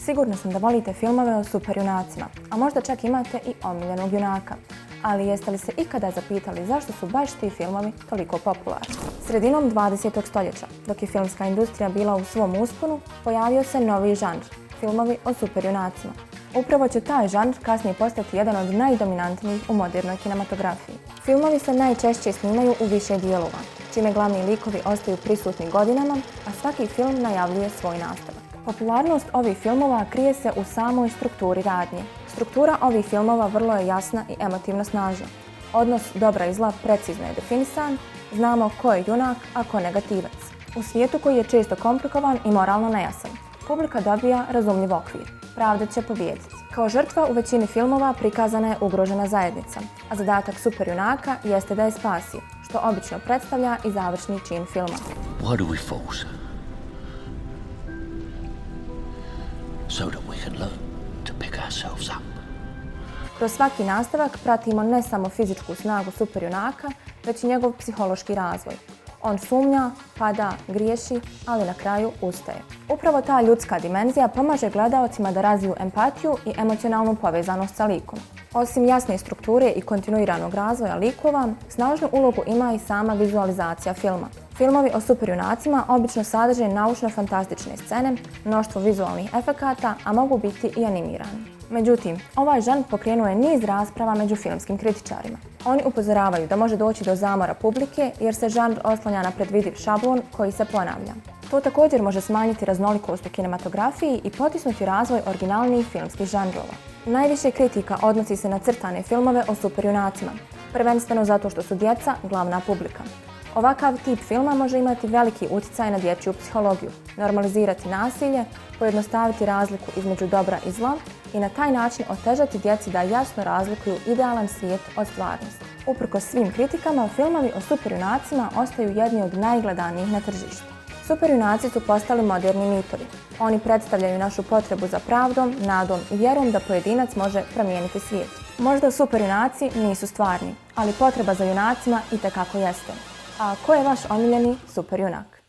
Sigurna sam da volite filmove o superjunacima, a možda čak imate i omiljenog junaka. Ali jeste li se ikada zapitali zašto su baš ti filmovi toliko popularni? Sredinom 20. stoljeća, dok je filmska industrija bila u svom usponu, pojavio se novi žanr – filmovi o superjunacima. Upravo će taj žanr kasnije postati jedan od najdominantnijih u modernoj kinematografiji. Filmovi se najčešće snimaju u više dijelova, čime glavni likovi ostaju prisutni godinama, a svaki film najavljuje svoj nastavak. Popularnost ovih filmova krije se u samoj strukturi radnje. Struktura ovih filmova vrlo je jasna i emotivno snažna. Odnos dobra i zla precizno je definisan, znamo ko je junak, a ko negativac. U svijetu koji je često komplikovan i moralno nejasan, publika dobija razumljiv okvir. Pravda će pobijediti. Kao žrtva u većini filmova prikazana je ugrožena zajednica, a zadatak superjunaka jeste da je spasi, što obično predstavlja i završni čin filma. Why do we force? So that we can learn to pick ourselves up. Kroz svaki nastavak pratimo ne samo fizičku snagu superjunaka, već i njegov psihološki razvoj. On sumnja, pada, griješi, ali na kraju ustaje. Upravo ta ljudska dimenzija pomaže gledaocima da razviju empatiju i emocionalnu povezanost sa likom. Osim jasne strukture i kontinuiranog razvoja likova, snažnu ulogu ima i sama vizualizacija filma. Filmovi o superjunacima obično sadrže naučno-fantastične scene, mnoštvo vizualnih efekata, a mogu biti i animirani. Međutim, ovaj žanr pokrenuo je niz rasprava među filmskim kritičarima. Oni upozoravaju da može doći do zamora publike jer se žanr oslanja na predvidiv šablon koji se ponavlja. To također može smanjiti raznolikost u kinematografiji i potisnuti razvoj originalnih filmskih žanrova. Najviše kritika odnosi se na crtane filmove o superjunacima, prvenstveno zato što su djeca glavna publika. Ovakav tip filma može imati veliki utjecaj na dječju psihologiju, normalizirati nasilje, pojednostaviti razliku između dobra i zla i na taj način otežati djeci da jasno razlikuju idealan svijet od stvarnosti. Uprkos svim kritikama, filmovi o superjunacima ostaju jedni od najgledanijih na tržištu. Superjunaci su postali moderni mitovi. Oni predstavljaju našu potrebu za pravdom, nadom i vjerom da pojedinac može promijeniti svijet. Možda superjunaci nisu stvarni, ali potreba za junacima itekako jeste. A ko je vaš omiljeni superjunak?